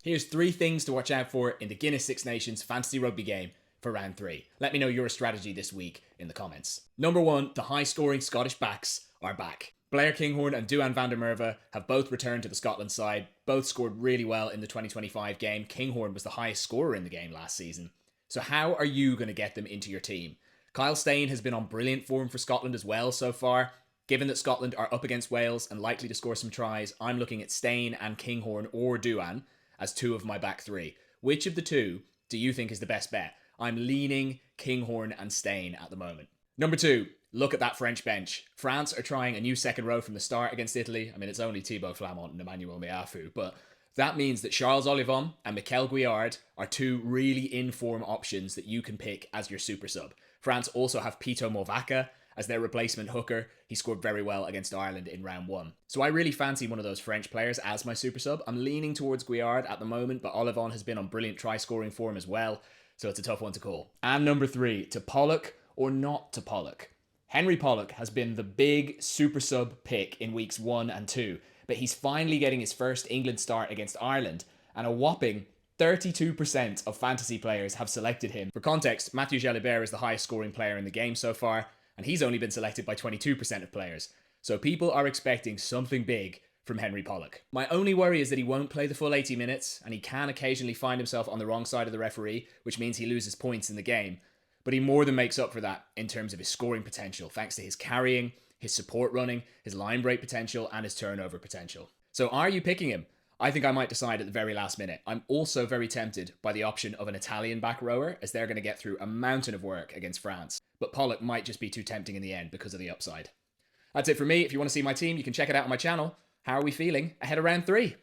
Here's 3 things to watch out for in the Guinness Six Nations Fantasy Rugby game for round 3. Let me know your strategy this week in the comments. Number 1, the high-scoring Scottish backs are back. Blair Kinghorn and Duan van der Merwe have both returned to the Scotland side. Both scored really well in the 2025 game. Kinghorn was the highest scorer in the game last season. So how are you going to get them into your team? Kyle Steyn has been on brilliant form for Scotland as well so far. Given that Scotland are up against Wales and likely to score some tries, I'm looking at Steyn and Kinghorn or Duan as 2 of my back 3. Which of the 2 do you think is the best bet? I'm leaning Kinghorn and Steyn at the moment. Number 2, look at that French bench. France are trying a new second row from the start against Italy. I mean, it's only Thibaut Flamand and Emmanuel Meafu, but that means that Charles Olivon and Mikel Guillard are 2 really in-form options that you can pick as your super sub. France also have Pito Morvaca as their replacement hooker. He scored very well against Ireland in round 1. So I really fancy one of those French players as my super sub. I'm leaning towards Guillard at the moment, but Olivon has been on brilliant try-scoring form as well, so it's a tough one to call. And number 3, to Pollock or not to Pollock? Henry Pollock has been the big super sub pick in weeks 1 and 2, but he's finally getting his first England start against Ireland, and a whopping 32% of fantasy players have selected him. For context, Mathieu Jalibert is the highest scoring player in the game so far, and he's only been selected by 22% of players. So people are expecting something big from Henry Pollock. My only worry is that he won't play the full 80 minutes, and he can occasionally find himself on the wrong side of the referee, which means he loses points in the game. But he more than makes up for that in terms of his scoring potential, thanks to his carrying, his support running, his line break potential, and his turnover potential. So are you picking him? I think I might decide at the very last minute. I'm also very tempted by the option of an Italian back rower, as they're going to get through a mountain of work against France. But Pollock might just be too tempting in the end because of the upside. That's it for me. If you want to see my team, you can check it out on my channel. How are we feeling ahead of round 3?